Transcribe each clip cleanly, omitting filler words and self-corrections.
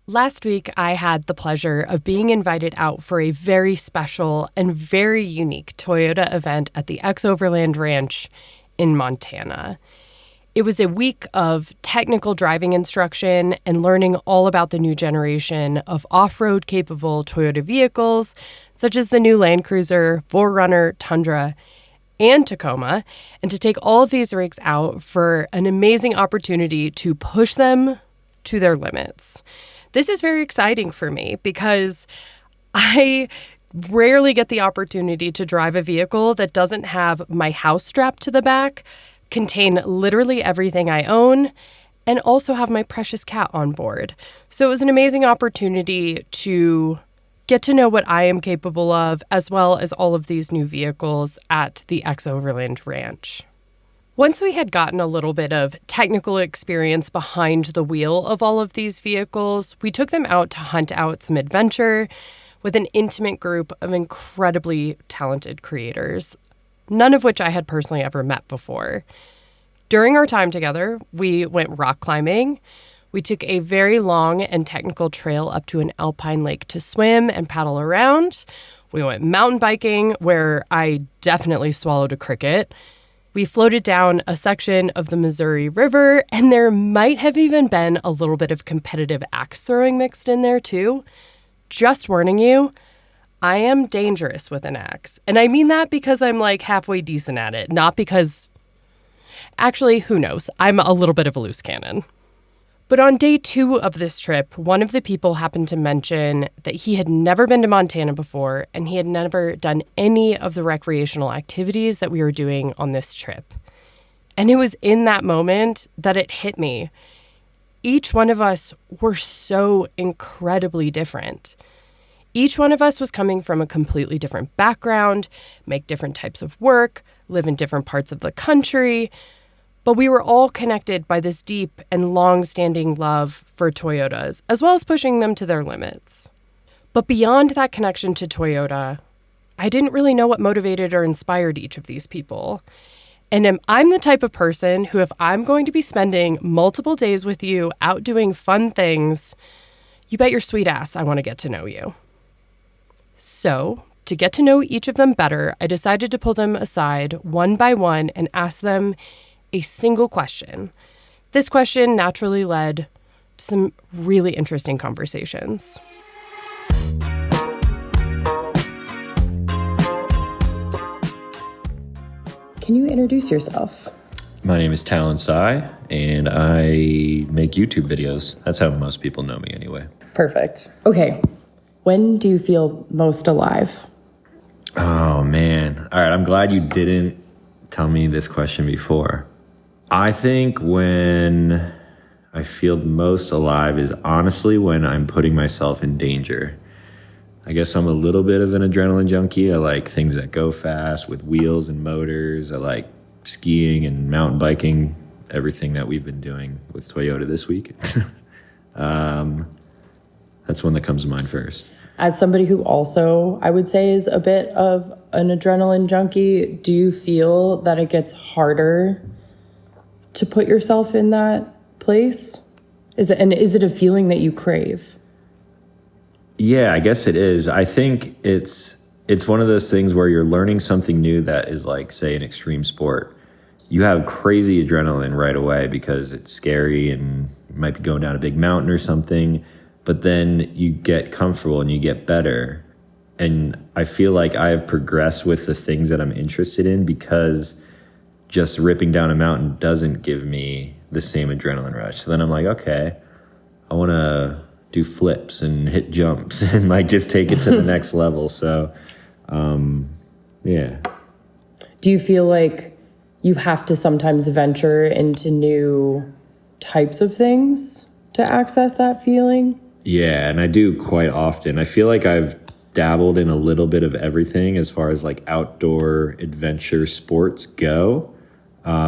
Last week, I had the pleasure of being invited out for a very special and very unique Toyota event at the XOverland Ranch in Montana. It was a week of technical driving instruction and learning all about the new generation of off-road capable Toyota vehicles, such as the new Land Cruiser, 4Runner, Tundra, and Tacoma, and to take all of these rigs out for an amazing opportunity to push them to their limits. This is very exciting for me because I rarely get the opportunity to drive a vehicle that doesn't have my house strapped to the back, contain literally everything I own, and also have my precious cat on board. So it was an amazing opportunity to get to know what I am capable of, as well as all of these new vehicles at the XOverland Ranch. Once we had gotten a little bit of technical experience behind the wheel of all of these vehicles, we took them out to hunt out some adventure with an intimate group of incredibly talented creators, none of which I had personally ever met before. During our time together, we went rock climbing. We took a very long and technical trail up to an alpine lake to swim and paddle around. We went mountain biking, where I definitely swallowed a cricket. We floated down a section of the Missouri River, and there might have even been a little bit of competitive axe throwing mixed in there too. Just warning you, I am dangerous with an axe. And I mean that because I'm like halfway decent at it, not because... Actually, who knows? I'm a little bit of a loose cannon. But on day 2 of this trip, one of the people happened to mention that he had never been to Montana before and he had never done any of the recreational activities that we were doing on this trip. And it was in that moment that it hit me. Each one of us were so incredibly different. Each one of us was coming from a completely different background, make different types of work, live in different parts of the country, but we were all connected by this deep and long-standing love for Toyotas, as well as pushing them to their limits. But beyond that connection to Toyota, I didn't really know what motivated or inspired each of these people. And I'm the type of person who, if I'm going to be spending multiple days with you out doing fun things, you bet your sweet ass I want to get to know you. So, to get to know each of them better, I decided to pull them aside one by one and ask them a single question. This question naturally led to some really interesting conversations. Can you introduce yourself? My name is Talon Sai, and I make YouTube videos. That's how most people know me anyway. Perfect. Okay. When do you feel most alive? Oh, man. All right, I'm glad you didn't tell me this question before. I think when I feel the most alive is honestly when I'm putting myself in danger. I guess I'm a little bit of an adrenaline junkie. I like things that go fast with wheels and motors. I like skiing and mountain biking, everything that we've been doing with Toyota this week. That's one that comes to mind first. As somebody who also, I would say, is a bit of an adrenaline junkie, do you feel that it gets harder to put yourself in that place? Is it a feeling that you crave? Yeah, I guess it is. I think it's one of those things where you're learning something new that is like, say, an extreme sport. You have crazy adrenaline right away because it's scary and you might be going down a big mountain or something, but then you get comfortable and you get better. And I feel like I have progressed with the things that I'm interested in because just ripping down a mountain doesn't give me the same adrenaline rush. So then I'm like, okay, I want to do flips and hit jumps and like just take it to the next level. So, yeah. Do you feel like you have to sometimes venture into new types of things to access that feeling? Yeah, and I do quite often. I feel like I've dabbled in a little bit of everything as far as like outdoor adventure sports go.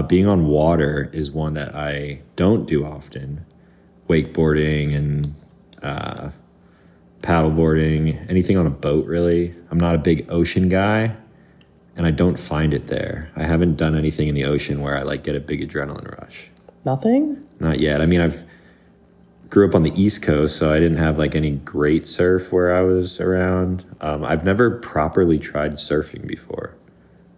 Being on water is one that I don't do often. Wakeboarding and paddleboarding, anything on a boat really. I'm not a big ocean guy, and I don't find it there. I haven't done anything in the ocean where I like get a big adrenaline rush. Nothing? Not yet. I mean, grew up on the East Coast, so I didn't have like any great surf where I was around. I've never properly tried surfing before.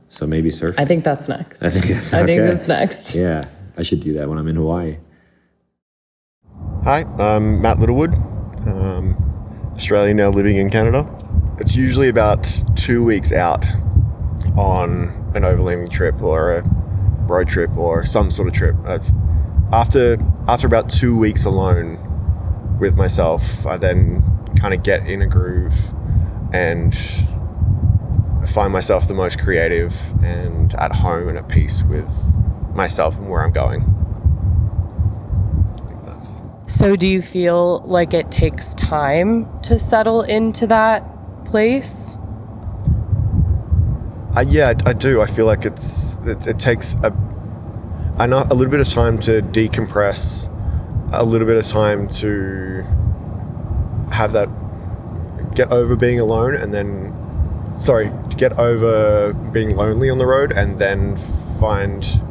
So maybe surfing. I think that's next. I think that's next. Yeah, I should do that when I'm in Hawaii. Hi, I'm Matt Littlewood, Australian now living in Canada. It's usually about 2 weeks out on an overlanding trip or a road trip or some sort of trip. After about 2 weeks alone with myself, I then kind of get in a groove and find myself the most creative and at home and at peace with myself and where I'm going. So do you feel like it takes time to settle into that place? Yeah, I do. I feel like it takes a little bit of time to decompress, a little bit of time to have that, get over being alone to get over being lonely on the road, and then find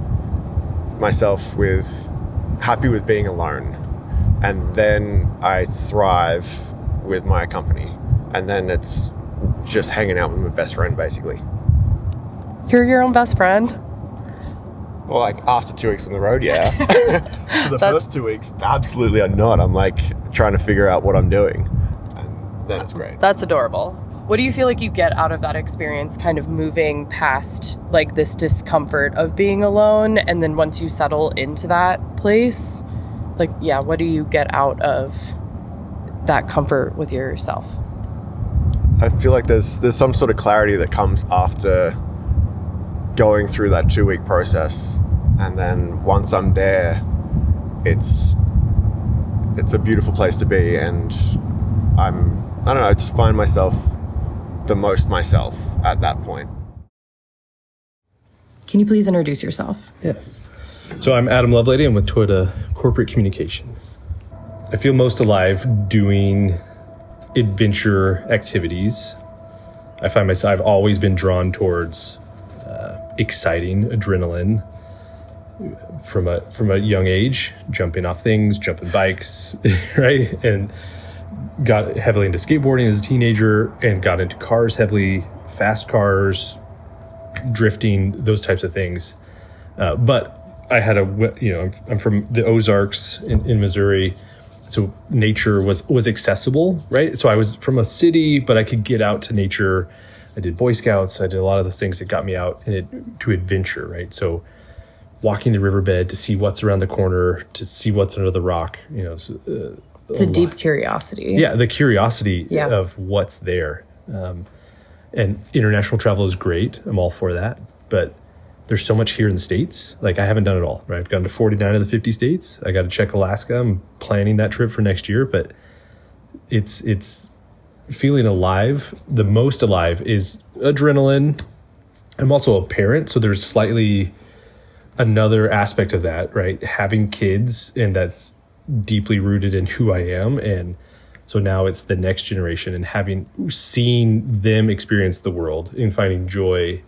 myself happy with being alone. And then I thrive with my company. And then it's just hanging out with my best friend, basically. You're your own best friend? Well, like after 2 weeks on the road, yeah. For the first 2 weeks, absolutely I'm not. I'm like trying to figure out what I'm doing. And then it's great. That's adorable. What do you feel like you get out of that experience, kind of moving past like this discomfort of being alone? And then once you settle into that place, like, yeah, what do you get out of that comfort with yourself? I feel like there's some sort of clarity that comes after going through that 2 week process. And then once I'm there, it's a beautiful place to be. And I just find myself the most myself at that point. Can you please introduce yourself? Yes. So I'm Adam Lovelady. I'm with Toyota Corporate Communications. I feel most alive doing adventure activities. I find myself, I've always been drawn towards exciting adrenaline from a young age, jumping off things, jumping bikes, right? And got heavily into skateboarding as a teenager and got into cars heavily, fast cars, drifting, those types of things. But I had I'm from the Ozarks in Missouri, so nature was accessible, right? So I was from a city, but I could get out to nature. I did Boy Scouts. I did a lot of those things that got me out to adventure, right? So walking the riverbed to see what's around the corner, to see what's under the rock, it's a deep curiosity. Yeah, the curiosity of what's there. And international travel is great. I'm all for that, but there's so much here in the States. Like I haven't done it all, right? I've gone to 49 of the 50 states. I got to check Alaska. I'm planning that trip for next year, but it's feeling alive. The most alive is adrenaline. I'm also a parent, so there's slightly another aspect of that, right? Having kids, and that's deeply rooted in who I am. And so now it's the next generation, and seeing them experience the world and finding joy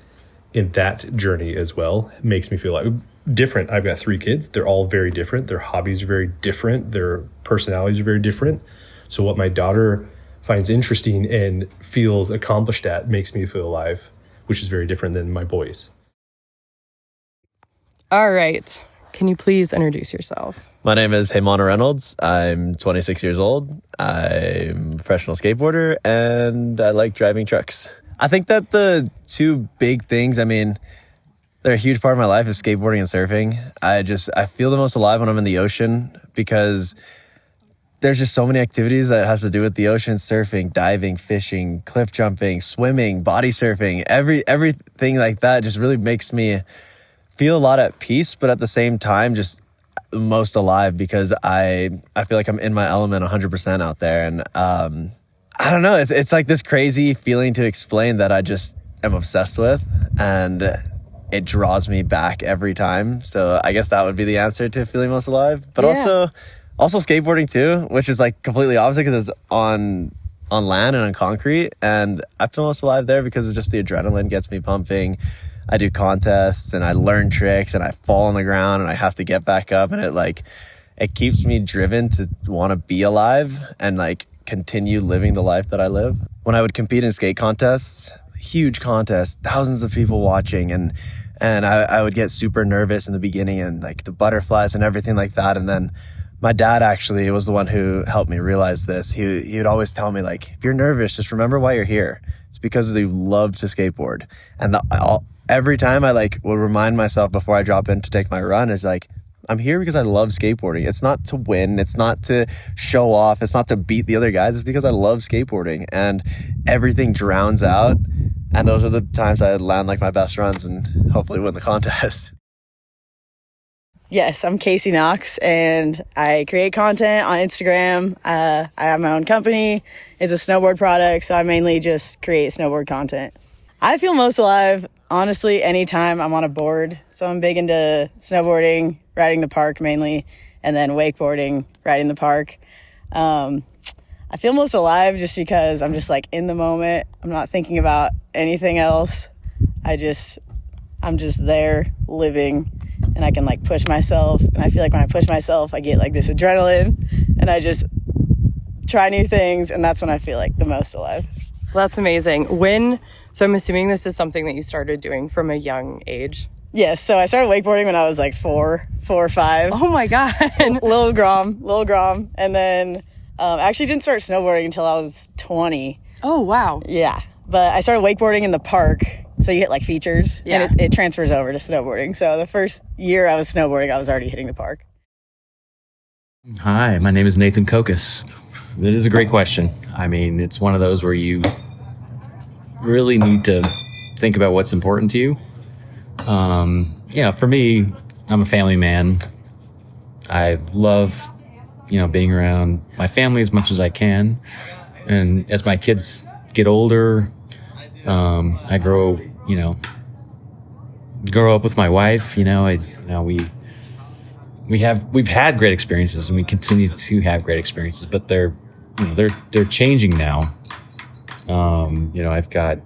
in that journey as well makes me feel like different. I've got 3 kids. They're all very different. Their hobbies are very different. Their personalities are very different. So what my daughter finds interesting and feels accomplished at makes me feel alive, which is very different than my boys. All right. Can you please introduce yourself? My name is Hmon Reynolds. I'm 26 years old. I'm a professional skateboarder, and I like driving trucks. I think that the 2 big things, they're a huge part of my life, is skateboarding and surfing. I feel the most alive when I'm in the ocean, because there's just so many activities that has to do with the ocean: surfing, diving, fishing, cliff jumping, swimming, body surfing. Everything like that just really makes me feel a lot at peace, but at the same time just most alive, because I feel like I'm in my element 100% out there. And I don't know, it's like this crazy feeling to explain that I just am obsessed with, and it draws me back every time. So I guess that would be the answer to feeling most alive. But also skateboarding too, which is like completely opposite, because it's on land and on concrete, and I feel most alive there because it's just the adrenaline gets me pumping. I do contests and I learn tricks and I fall on the ground and I have to get back up, and it it keeps me driven to want to be alive and like continue living the life that I live. When I would compete in skate contests, huge contests, thousands of people watching, and I would get super nervous in the beginning and like the butterflies and everything like that. And then my dad actually was the one who helped me realize this. He would always tell me, like, if you're nervous, just remember why you're here. It's because you love to skateboard. And every time I like will remind myself before I drop in to take my run is like, I'm here because I love skateboarding. It's not to win. It's not to show off. It's not to beat the other guys. It's because I love skateboarding, and everything drowns out. And those are the times I land like my best runs and hopefully win the contest. Yes, I'm Casey Knox, and I create content on Instagram. I have my own company. It's a snowboard product, so I mainly just create snowboard content. I feel most alive, honestly, anytime I'm on a board. So I'm big into snowboarding, riding the park mainly, and then wakeboarding, riding the park. I feel most alive just because I'm just like in the moment. I'm not thinking about anything else. I'm just there living. And I can like push myself. And I feel like when I push myself, I get like this adrenaline and I just try new things. And that's when I feel like the most alive. Well, that's amazing. So I'm assuming this is something that you started doing from a young age. Yes. So I started wakeboarding when I was like four or five. Oh my God. Little Grom. And then I actually didn't start snowboarding until I was 20. Oh, wow. Yeah. But I started wakeboarding in the park. So you hit like features, and it transfers over to snowboarding. So the first year I was snowboarding, I was already hitting the park. Hi, my name is Nathan Kokus. That is a great question. I mean, it's one of those where you really need to think about what's important to you. For me, I'm a family man. I love, being around my family as much as I can. And as my kids get older, I grow up with my wife. We've had great experiences and we continue to have great experiences, but they're changing now. I've got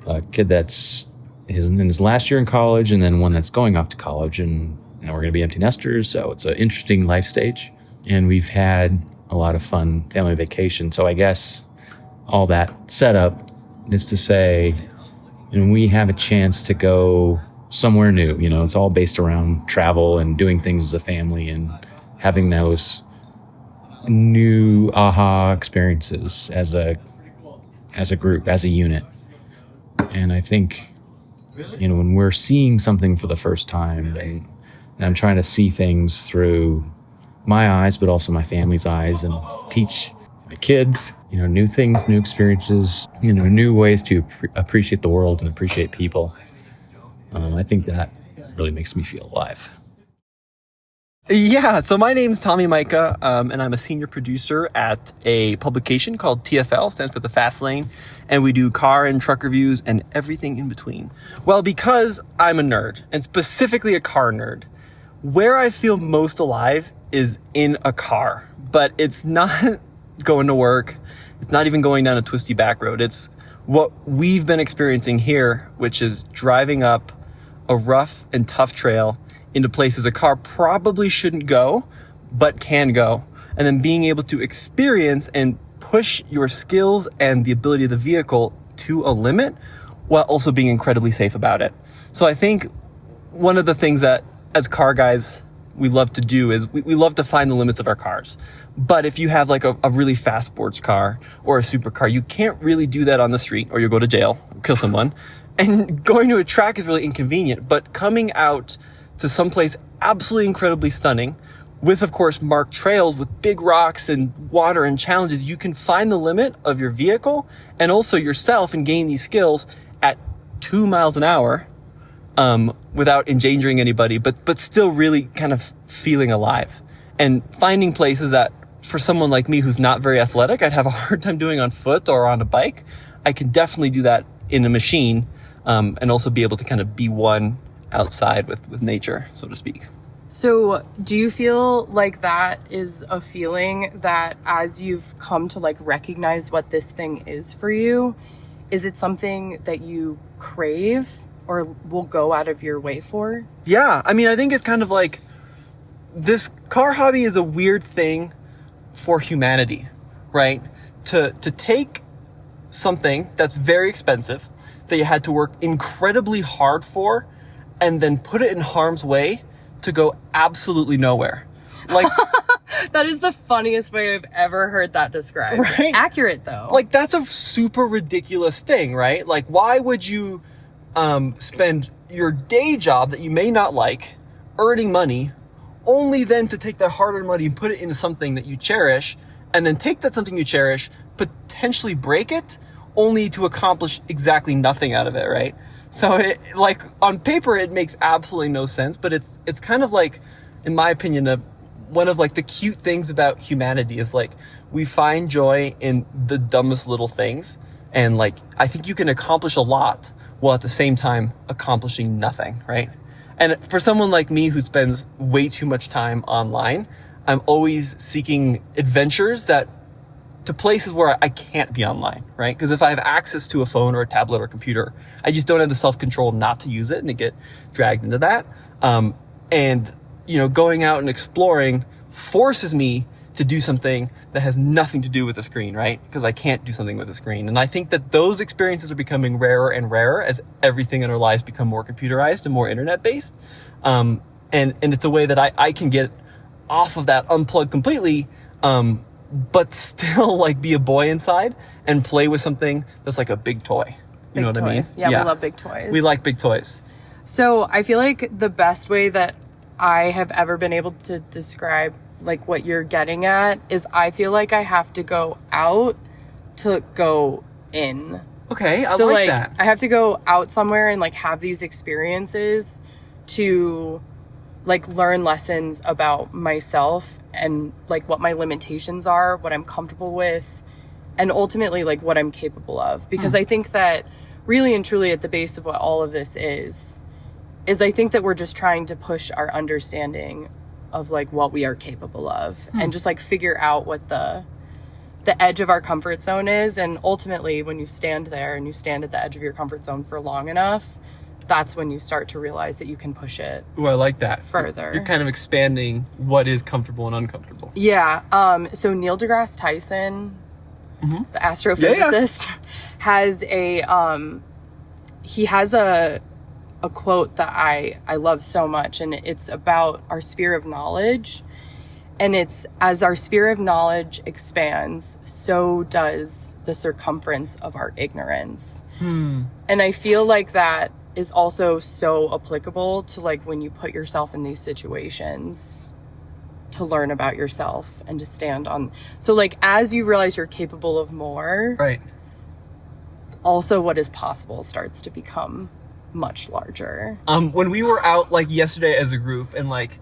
a kid that's in his last year in college, and then one that's going off to college, and we're going to be empty nesters. So it's an interesting life stage, and we've had a lot of fun family vacation. So I guess all that setup is to say, we have a chance to go somewhere new. It's all based around travel and doing things as a family and having those new aha experiences as a group, as a unit. And I think, when we're seeing something for the first time, and I'm trying to see things through my eyes, but also my family's eyes, and teach my kids, new things, new experiences, new ways to appreciate the world and appreciate people. I think that really makes me feel alive. Yeah, so my name's Micah, and I'm a senior producer at a publication called TFL, stands for The Fast Lane, and we do car and truck reviews and everything in between. Well, because I'm a nerd, and specifically a car nerd, where I feel most alive is in a car, but it's not going to work. It's not even going down a twisty back road. It's what we've been experiencing here, which is driving up a rough and tough trail into places a car probably shouldn't go, but can go. And then being able to experience and push your skills and the ability of the vehicle to a limit while also being incredibly safe about it. So I think one of the things that as car guys we love to do is we love to find the limits of our cars. But if you have like a really fast sports car or a supercar, you can't really do that on the street or you'll go to jail, kill someone. And going to a track is really inconvenient, but coming out to someplace absolutely incredibly stunning with, of course, marked trails with big rocks and water and challenges, you can find the limit of your vehicle and also yourself and gain these skills at 2 miles an hour without endangering anybody, but still really kind of feeling alive. And finding places that for someone like me who's not very athletic, I'd have a hard time doing on foot or on a bike. I can definitely do that in a machine and also be able to kind of be one outside with nature, so to speak. So do you feel like that is a feeling that as you've come to like recognize what this thing is for you, is it something that you crave or will go out of your way for? Yeah, I mean, I think it's kind of like this car hobby is a weird thing for humanity, right? To take something that's very expensive, that you had to work incredibly hard for, and then put it in harm's way to go absolutely nowhere. Like, that is the funniest way I've ever heard that described. Right? Accurate, though. Like, that's a super ridiculous thing, right? Like, why would you spend your day job that you may not like, earning money, only then to take that hard-earned money and put it into something that you cherish, and then take that something you cherish, potentially break it, only to accomplish exactly nothing out of it, right? So, like, on paper, it makes absolutely no sense, but it's kind of like, in my opinion, one of like the cute things about humanity is like we find joy in the dumbest little things, and like I think you can accomplish a lot while at the same time accomplishing nothing, right? And for someone like me who spends way too much time online, I'm always seeking adventures to places where I can't be online, right? Because if I have access to a phone or a tablet or a computer, I just don't have the self-control not to use it and to get dragged into that. And you know, going out and exploring forces me to do something that has nothing to do with the screen, right? Because I can't do something with a screen. And I think that those experiences are becoming rarer and rarer as everything in our lives become more computerized and more internet-based. And it's a way that I can get off of that, unplug completely, but still like be a boy inside and play with something that's like a big toy. You know what I mean? Yeah, we love big toys. We like big toys. So I feel like the best way that I have ever been able to describe like what you're getting at is I feel like I have to go out to go in. Okay, I so like that. I have to go out somewhere and like have these experiences to like learn lessons about myself and like what my limitations are, what I'm comfortable with, and ultimately like what I'm capable of. Because I think that really and truly at the base of what all of this is I think that we're just trying to push our understanding of like what we are capable of and just like figure out what the edge of our comfort zone is. And ultimately when you stand there and you stand at the edge of your comfort zone for long enough, that's when you start to realize that you can push it. Ooh, I like that. Further. You're kind of expanding what is comfortable and uncomfortable. Yeah. So Neil deGrasse Tyson, the astrophysicist, has he has a quote that I love so much, and it's about our sphere of knowledge. And it's, as our sphere of knowledge expands, so does the circumference of our ignorance. And I feel like that is also so applicable to like when you put yourself in these situations to learn about yourself and to stand on. So like as you realize you're capable of more, right, also what is possible starts to become much larger. When we were out like yesterday as a group and like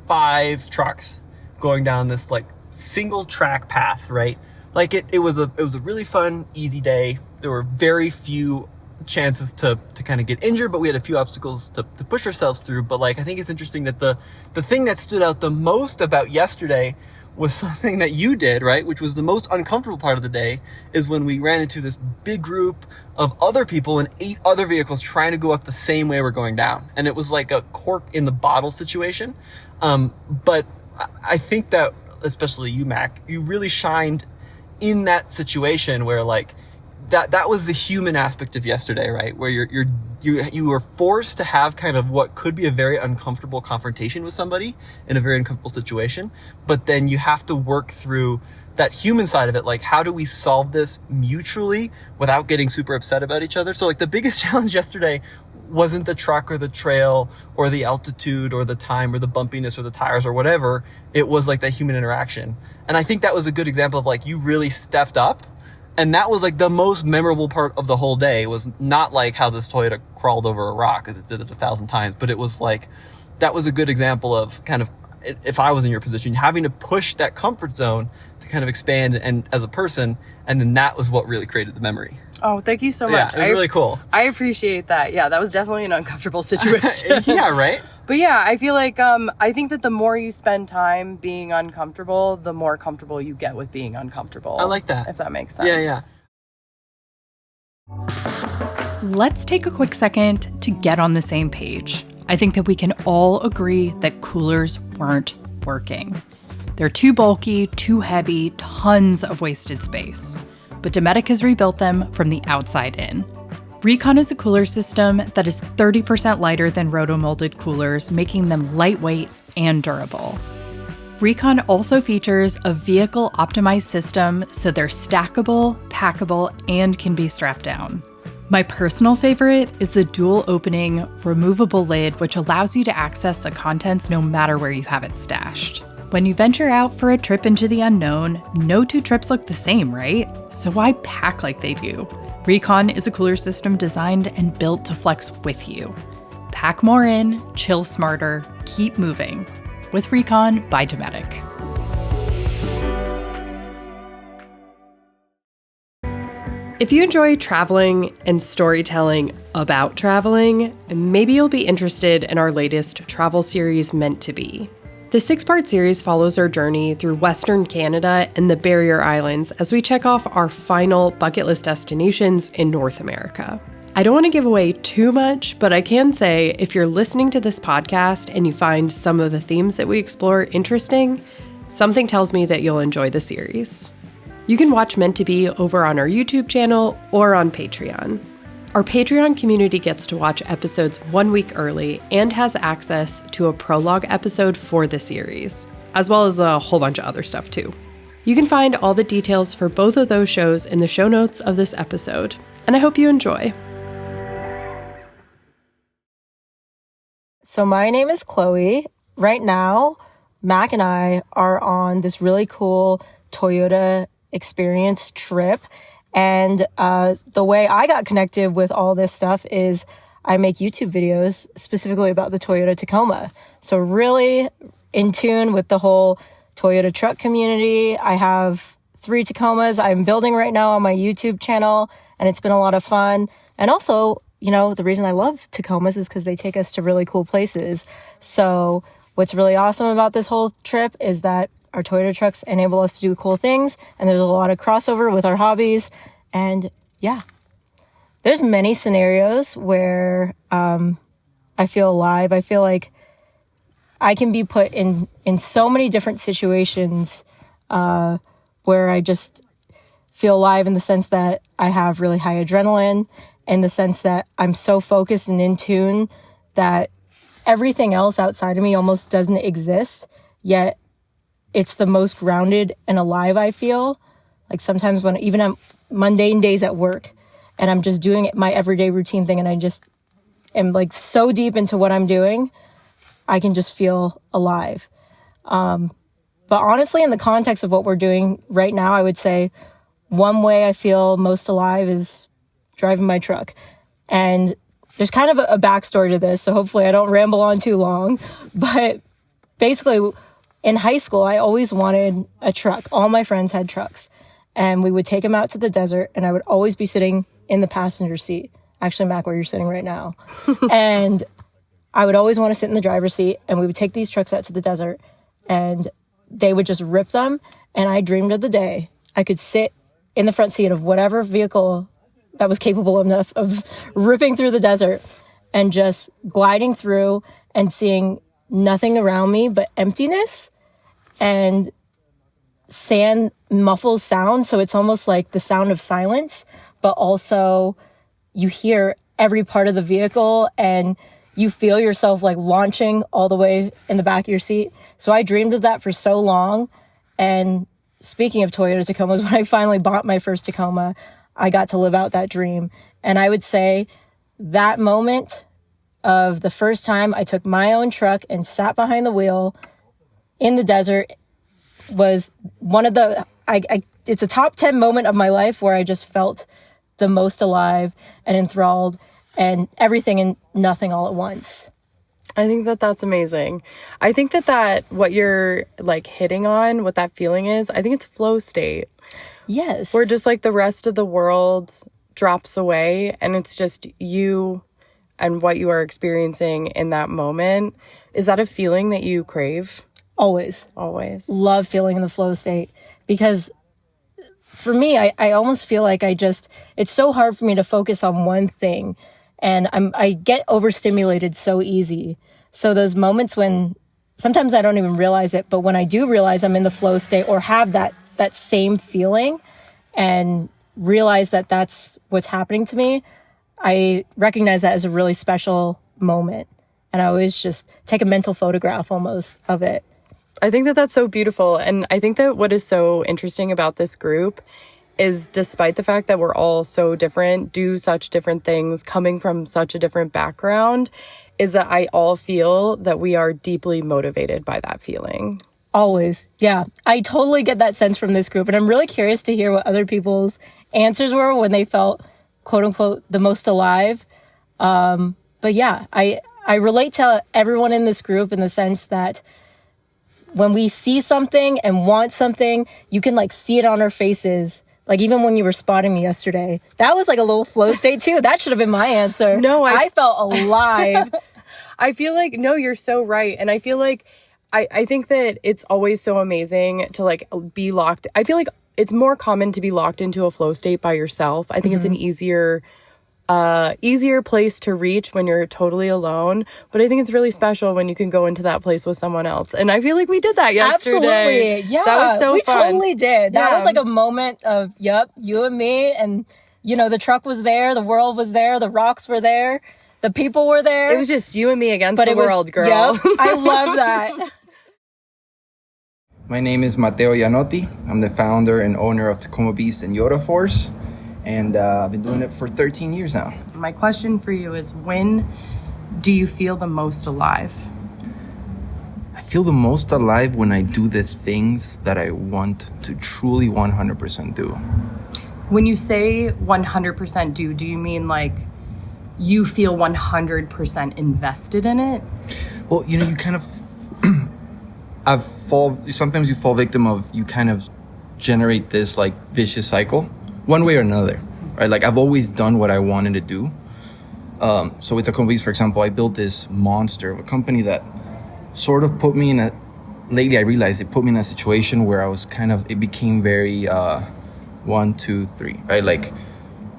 5 trucks going down this like single track path, right? Like it was a really fun, easy day. There were very few chances to kind of get injured, but we had a few obstacles to push ourselves through. But like I think it's interesting that the thing that stood out the most about yesterday was something that you did, right? Which was the most uncomfortable part of the day, is when we ran into this big group of other people and 8 other vehicles trying to go up the same way we're going down. And it was like a cork in the bottle situation. But I think that, especially you, Mac, you really shined in that situation where like, that was the human aspect of yesterday, right? Where you were forced to have kind of what could be a very uncomfortable confrontation with somebody in a very uncomfortable situation, but then you have to work through that human side of it. Like, how do we solve this mutually without getting super upset about each other? So like the biggest challenge yesterday wasn't the truck or the trail or the altitude or the time or the bumpiness or the tires or whatever. It was like that human interaction. And I think that was a good example of like, you really stepped up. And that was like the most memorable part of the whole day. It was not like how this Toyota crawled over a rock, as it did it 1,000 times, but it was like, that was a good example of kind of, if I was in your position, having to push that comfort zone to kind of expand and as a person. And then that was what really created the memory. Oh, thank you so much. Yeah, it was really cool. I appreciate that. Yeah, that was definitely an uncomfortable situation. Yeah, right? But yeah, I feel like, I think that the more you spend time being uncomfortable, the more comfortable you get with being uncomfortable. I like that. If that makes sense. Yeah. Let's take a quick second to get on the same page. I think that we can all agree that coolers weren't working. They're too bulky, too heavy, tons of wasted space. But Dometic has rebuilt them from the outside in. Recon is a cooler system that is 30% lighter than roto-molded coolers, making them lightweight and durable. Recon also features a vehicle-optimized system, so they're stackable, packable, and can be strapped down. My personal favorite is the dual-opening, removable lid, which allows you to access the contents no matter where you have it stashed. When you venture out for a trip into the unknown, no two trips look the same, right? So why pack like they do? Recon is a cooler system designed and built to flex with you. Pack more in, chill smarter, keep moving. With Recon by Dometic. If you enjoy traveling and storytelling about traveling, maybe you'll be interested in our latest travel series, Meant to Be. The 6-part series follows our journey through Western Canada and the Barrier Islands as we check off our final bucket list destinations in North America. I don't want to give away too much, but I can say if you're listening to this podcast and you find some of the themes that we explore interesting, something tells me that you'll enjoy the series. You can watch Meant to Be over on our YouTube channel or on Patreon. Our Patreon community gets to watch episodes 1 week early and has access to a prologue episode for the series, as well as a whole bunch of other stuff too. You can find all the details for both of those shows in the show notes of this episode, and I hope you enjoy. So my name is Chloe. Right now, Mac and I are on this really cool Toyota experience trip. And the way I got connected with all this stuff is I make YouTube videos specifically about the Toyota Tacoma. So really in tune with the whole Toyota truck community. I have 3 Tacomas I'm building right now on my YouTube channel, and it's been a lot of fun. And also, you know, the reason I love Tacomas is because they take us to really cool places. So what's really awesome about this whole trip is that our Toyota trucks enable us to do cool things, and there's a lot of crossover with our hobbies. And yeah, there's many scenarios where I feel alive. I feel like I can be put in so many different situations where I just feel alive in the sense that I have really high adrenaline, in the sense that I'm so focused and in tune that everything else outside of me almost doesn't exist, yet it's the most grounded and alive I feel. Like sometimes when even on mundane days at work and I'm just doing my everyday routine thing and I just am like so deep into what I'm doing, I can just feel alive. But honestly, in the context of what we're doing right now, I would say one way I feel most alive is driving my truck. And there's kind of a backstory to this, so hopefully I don't ramble on too long. But basically, in high school, I always wanted a truck. All my friends had trucks. And we would take them out to the desert, and I would always be sitting in the passenger seat. Actually, Mac, where you're sitting right now. And I would always want to sit in the driver's seat, and we would take these trucks out to the desert, and they would just rip them. And I dreamed of the day I could sit in the front seat of whatever vehicle that was capable enough of ripping through the desert and just gliding through and seeing nothing around me but emptiness, and sand muffles sound. So it's almost like the sound of silence, but also you hear every part of the vehicle and you feel yourself like launching all the way in the back of your seat. So I dreamed of that for so long. And speaking of Toyota Tacomas, when I finally bought my first Tacoma, I got to live out that dream. And I would say that moment of the first time I took my own truck and sat behind the wheel in the desert was one of the, it's a top 10 moment of my life where I just felt the most alive and enthralled and everything and nothing all at once. I think that that's amazing. I think that what you're like hitting on, what that feeling is, I think it's flow state. Yes. Where just like the rest of the world drops away and it's just you and what you are experiencing in that moment. Is that a feeling that you crave? Always. Always. Love feeling in the flow state, because for me, I almost feel like it's so hard for me to focus on one thing, and I get overstimulated so easy. So those moments when sometimes I don't even realize it, but when I do realize I'm in the flow state or have that same feeling and realize that that's what's happening to me, I recognize that as a really special moment. And I always just take a mental photograph almost of it. I think that that's so beautiful. And I think that what is so interesting about this group is, despite the fact that we're all so different, do such different things, coming from such a different background, is that I all feel that we are deeply motivated by that feeling. Always. Yeah. I totally get that sense from this group. And I'm really curious to hear what other people's answers were when they felt, quote unquote, the most alive. But yeah, I relate to everyone in this group in the sense that when we see something and want something, you can like see it on our faces. Like even when you were spotting me yesterday, that was like a little flow state too. That should have been my answer. No, I felt alive. I feel like, no, you're so right. And I feel like, I think that it's always so amazing to like be locked. I feel like it's more common to be locked into a flow state by yourself. I think it's an easier place to reach when you're totally alone. But I think it's really special when you can go into that place with someone else. And I feel like we did that yesterday. Absolutely. Yeah. That was so we fun. Totally did. That Yeah. was like a moment of, yep, you and me. And, you know, the truck was there. The world was there. The rocks were there. The people were there. It was just you and me against the world, girl. Yep, I love that. My name is Matteo Ianotti. I'm the founder and owner of Tacoma Beast and Yoda Force. And I've been doing it for 13 years now. My question for you is, when do you feel the most alive? I feel the most alive when I do the things that I want to truly 100% do. When you say 100% do you mean like you feel 100% invested in it? Well, you know, you kind of... sometimes you fall victim of, you kind of generate this like vicious cycle one way or another, right? Like I've always done what I wanted to do. So with the Kokus, for example, I built this monster of a company that sort of put me lately I realized it put me in a situation where I was it became very 1, 2, 3, right? Like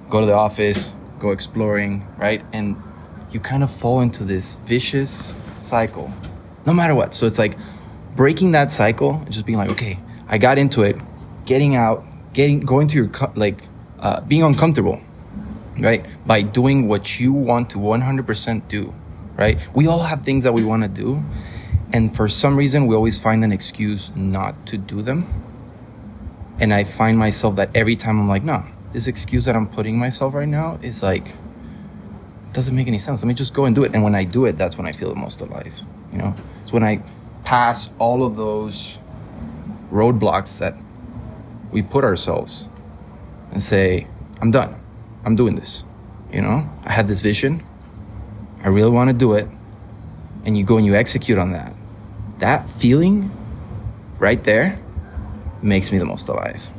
go to the office, go exploring, right? And you kind of fall into this vicious cycle, no matter what. So it's like breaking that cycle and just being like, okay, I got into it, getting out, going to your, being uncomfortable, right? By doing what you want to 100% do, right? We all have things that we want to do. And for some reason, we always find an excuse not to do them. And I find myself that every time I'm like, no, this excuse that I'm putting myself right now is like, doesn't make any sense. Let me just go and do it. And when I do it, that's when I feel the most alive, you know? It's when I pass all of those roadblocks that we put ourselves and say, I'm done. I'm doing this. You know, I had this vision. I really want to do it. And you go and you execute on that. That feeling right there makes me the most alive.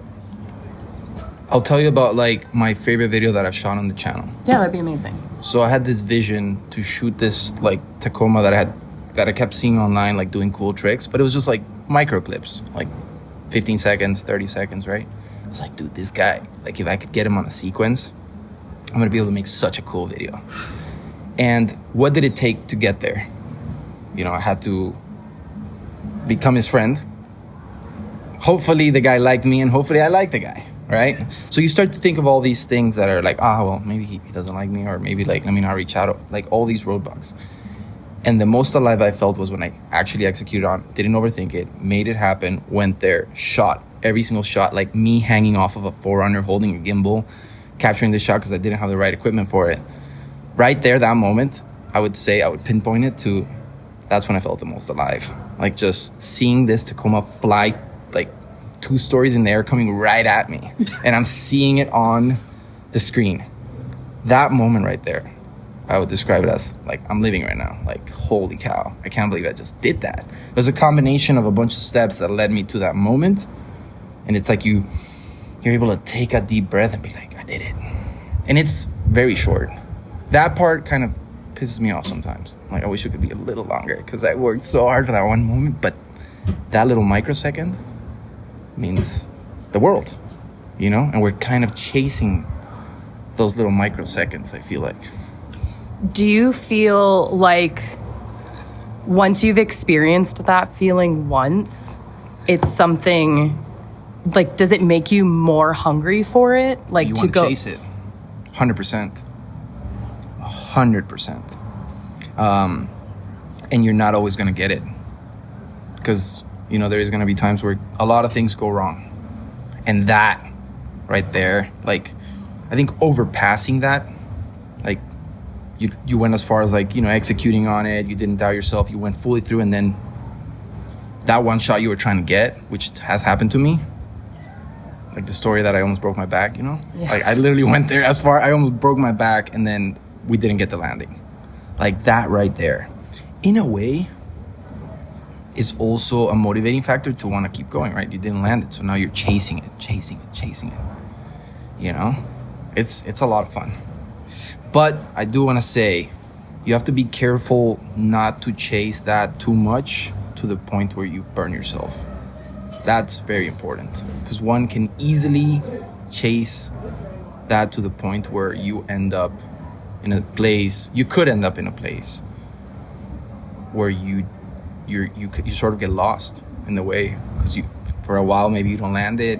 I'll tell you about like my favorite video that I've shot on the channel. Yeah, that'd be amazing. So I had this vision to shoot this like Tacoma that I kept seeing online, like doing cool tricks, but it was just like micro clips, like 15 seconds, 30 seconds, right? I was like, dude, this guy, like if I could get him on a sequence, I'm gonna be able to make such a cool video. And what did it take to get there? You know, I had to become his friend. Hopefully the guy liked me and hopefully I liked the guy, right? So you start to think of all these things that are like, well, maybe he doesn't like me, or maybe like, let me not reach out, like all these roadblocks. And the most alive I felt was when I actually executed on, didn't overthink it, made it happen, went there, shot every single shot, like me hanging off of a Forerunner, holding a gimbal, capturing the shot because I didn't have the right equipment for it. Right there, that moment, I would pinpoint it to, that's when I felt the most alive. Like just seeing this Tacoma fly like 2 stories in the air coming right at me. And I'm seeing it on the screen. That moment right there, I would describe it as like, I'm living right now. Like, holy cow, I can't believe I just did that. It was a combination of a bunch of steps that led me to that moment. And it's like you're able to take a deep breath and be like, I did it. And it's very short. That part kind of pisses me off sometimes. Like, I wish it could be a little longer because I worked so hard for that one moment. But that little microsecond means the world, you know? And we're kind of chasing those little microseconds, I feel like. Do you feel like once you've experienced that feeling once, it's something like, does it make you more hungry for it? Like You to want to go chase it. 100%. 100%. And you're not always going to get it. Because, you know, there's going to be times where a lot of things go wrong. And that right there, like, I think overpassing that, like, you went as far as, like, you know, executing on it. You didn't doubt yourself. You went fully through, and then that one shot you were trying to get, which has happened to me, like the story that I almost broke my back, you know? Yeah. Like, I literally went there as far, I almost broke my back, and then we didn't get the landing. Like, that right there, in a way, is also a motivating factor to want to keep going, right? You didn't land it, so now you're chasing it. You know? It's a lot of fun. But I do want to say, you have to be careful not to chase that too much to the point where you burn yourself. That's very important, because one can easily chase that to the point where you end up in a place, you could end up in a place where you sort of get lost in the way, because you, for a while, maybe you don't land it,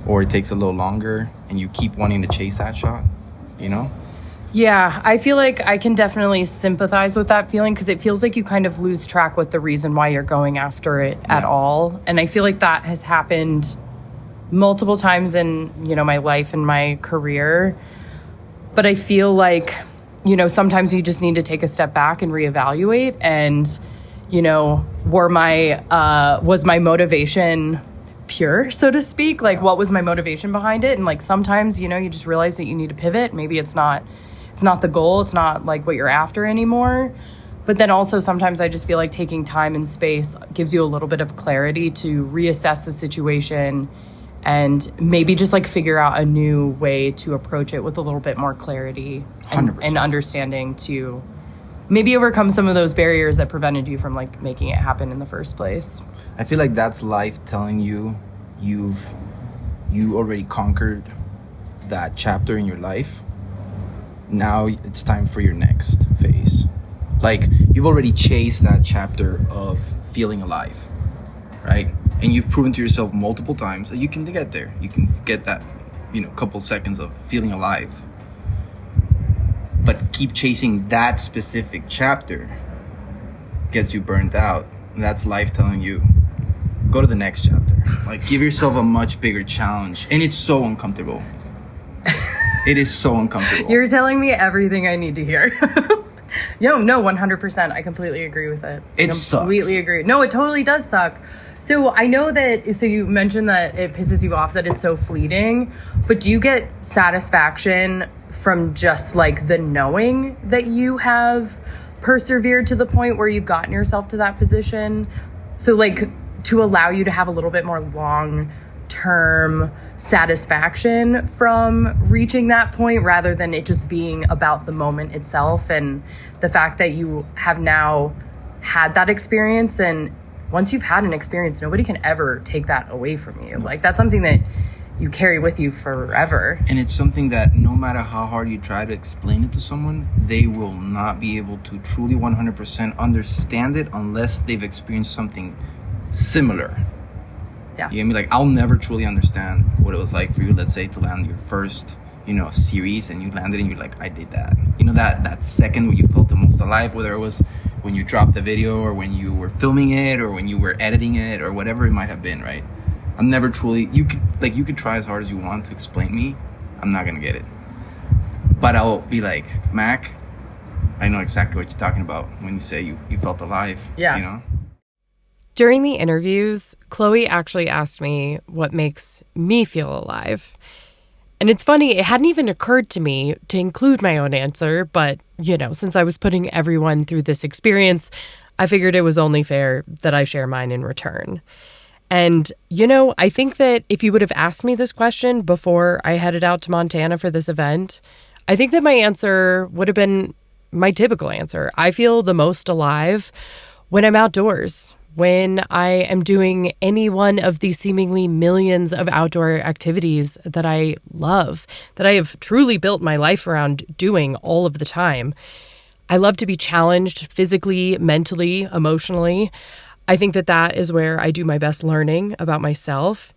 or it takes a little longer, and you keep wanting to chase that shot, you know? Yeah, I feel like I can definitely sympathize with that feeling, because it feels like you kind of lose track with the reason why you're going after it at all. And I feel like that has happened multiple times in, you know, my life and my career. But I feel like, you know, sometimes you just need to take a step back and reevaluate. And, you know, was my motivation pure, so to speak? Like, what was my motivation behind it? And like, sometimes, you know, you just realize that you need to pivot. Maybe it's not the goal. It's not like what you're after anymore. But then also sometimes I just feel like taking time and space gives you a little bit of clarity to reassess the situation and maybe just like figure out a new way to approach it with a little bit more clarity and understanding, to maybe overcome some of those barriers that prevented you from like making it happen in the first place. I feel like that's life telling you you already conquered that chapter in your life. Now it's time for your next phase. Like, you've already chased that chapter of feeling alive, right? And you've proven to yourself multiple times that you can get there. You can get that, you know, couple seconds of feeling alive. But keep chasing that specific chapter gets you burnt out. And that's life telling you, go to the next chapter. Like, give yourself a much bigger challenge. And it's so uncomfortable. It is so uncomfortable. You're telling me everything I need to hear. No, 100%. I completely agree with it. It sucks. Completely agree. No, it totally does suck. So I know that, so you mentioned that it pisses you off that it's so fleeting, but do you get satisfaction from just like the knowing that you have persevered to the point where you've gotten yourself to that position? So like, to allow you to have a little bit more long-term satisfaction from reaching that point, rather than it just being about the moment itself, and the fact that you have now had that experience. And once you've had an experience, nobody can ever take that away from you. Like, that's something that you carry with you forever. And it's something that no matter how hard you try to explain it to someone, they will not be able to truly 100% understand it unless they've experienced something similar. Yeah. You know what I mean? Like, I'll never truly understand what it was like for you, let's say, to land your first, you know, series, and you landed and you're like, I did that. You know, that second when you felt the most alive, whether it was when you dropped the video or when you were filming it or when you were editing it or whatever it might have been, right? I'm never truly, you could try as hard as you want to explain me, I'm not gonna get it. But I'll be like, Mac, I know exactly what you're talking about when you say you felt alive. Yeah. You know? During the interviews, Chloe actually asked me what makes me feel alive. And it's funny, it hadn't even occurred to me to include my own answer, but, you know, since I was putting everyone through this experience, I figured it was only fair that I share mine in return. And, you know, I think that if you would have asked me this question before I headed out to Montana for this event, I think that my answer would have been my typical answer. I feel the most alive when I'm outdoors, when I am doing any one of these seemingly millions of outdoor activities that I love, that I have truly built my life around doing all of the time. I love to be challenged physically, mentally, emotionally. I think that that is where I do my best learning about myself.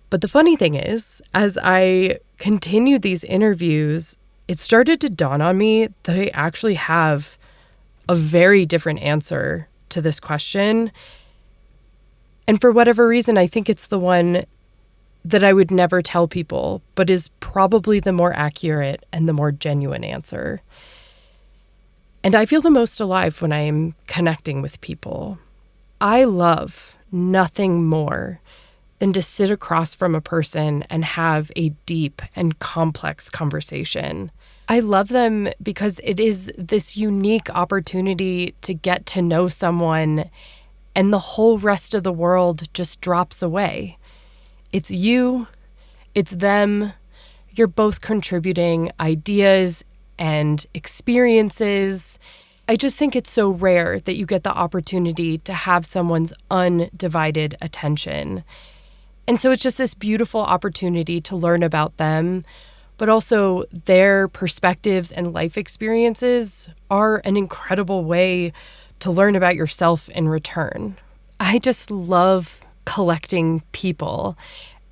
But the funny thing is, as I continued these interviews, it started to dawn on me that I actually have a very different answer to this question. And for whatever reason, I think it's the one that I would never tell people, but is probably the more accurate and the more genuine answer. And I feel the most alive when I am connecting with people. I love nothing more than to sit across from a person and have a deep and complex conversation. I love them because it is this unique opportunity to get to know someone, and the whole rest of the world just drops away. It's you, it's them. You're both contributing ideas and experiences. I just think it's so rare that you get the opportunity to have someone's undivided attention. And so it's just this beautiful opportunity to learn about them, but also their perspectives and life experiences are an incredible way to learn about yourself in return. I just love collecting people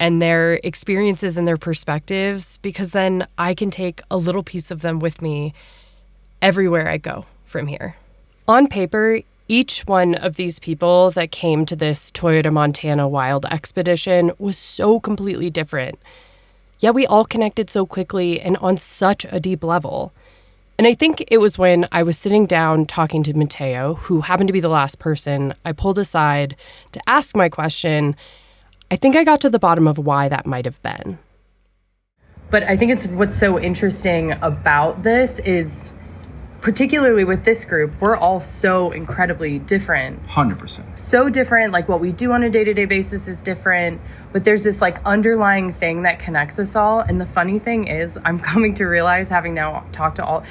and their experiences and their perspectives, because then I can take a little piece of them with me everywhere I go from here. On paper, each one of these people that came to this Toyota Montana Wild Expedition was so completely different. Yet we all connected so quickly and on such a deep level. And I think it was when I was sitting down talking to Mateo, who happened to be the last person I pulled aside to ask my question, I think I got to the bottom of why that might have been. But I think it's what's so interesting about this is, particularly with this group, we're all so incredibly different. 100%. So different, like what we do on a day-to-day basis is different, but there's this like underlying thing that connects us all. And the funny thing is, I'm coming to realize, having now talked to all,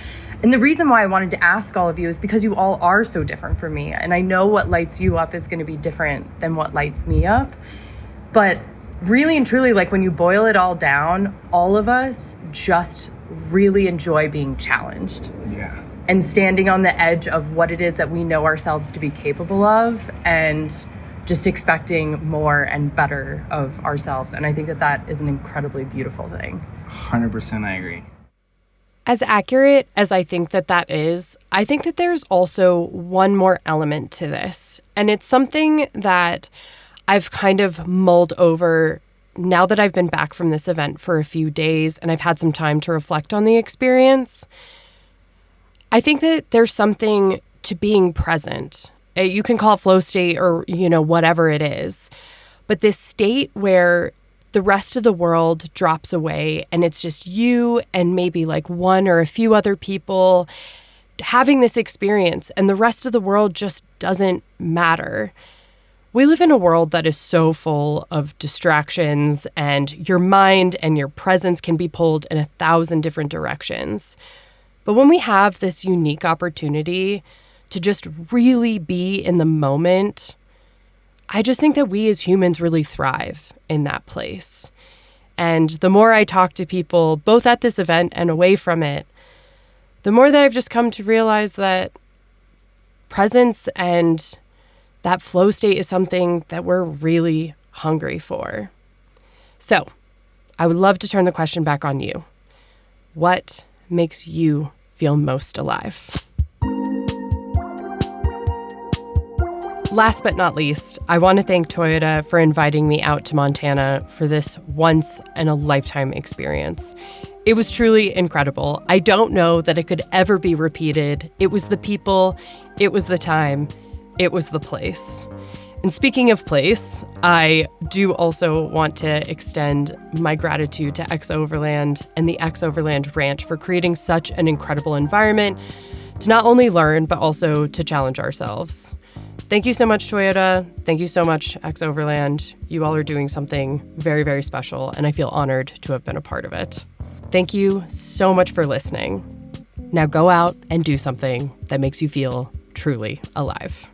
and the reason why I wanted to ask all of you is because you all are so different from me. And I know what lights you up is going to be different than what lights me up. But really and truly, like when you boil it all down, all of us just really enjoy being challenged. Yeah. And standing on the edge of what it is that we know ourselves to be capable of, and just expecting more and better of ourselves. And I think that that is an incredibly beautiful thing. 100% I agree. As accurate as I think that that is, I think that there's also one more element to this. And it's something that I've kind of mulled over now that I've been back from this event for a few days and I've had some time to reflect on the experience. I think that there's something to being present. You can call it flow state or, whatever it is. But this state where the rest of the world drops away and it's just you and maybe like one or a few other people having this experience, and the rest of the world just doesn't matter. We live in a world that is so full of distractions, and your mind and your presence can be pulled in 1,000 different directions. But when we have this unique opportunity to just really be in the moment, I just think that we as humans really thrive in that place. And the more I talk to people, both at this event and away from it, the more that I've just come to realize that presence and that flow state is something that we're really hungry for. So I would love to turn the question back on you. What makes you feel most alive? Last but not least, I want to thank Toyota for inviting me out to Montana for this once-in-a-lifetime experience. It was truly incredible. I don't know that it could ever be repeated. It was the people, it was the time, it was the place. And speaking of place, I do also want to extend my gratitude to XOverland and the XOverland Ranch for creating such an incredible environment to not only learn, but also to challenge ourselves. Thank you so much, Toyota. Thank you so much, XOverland. You all are doing something very, very special, and I feel honored to have been a part of it. Thank you so much for listening. Now go out and do something that makes you feel truly alive.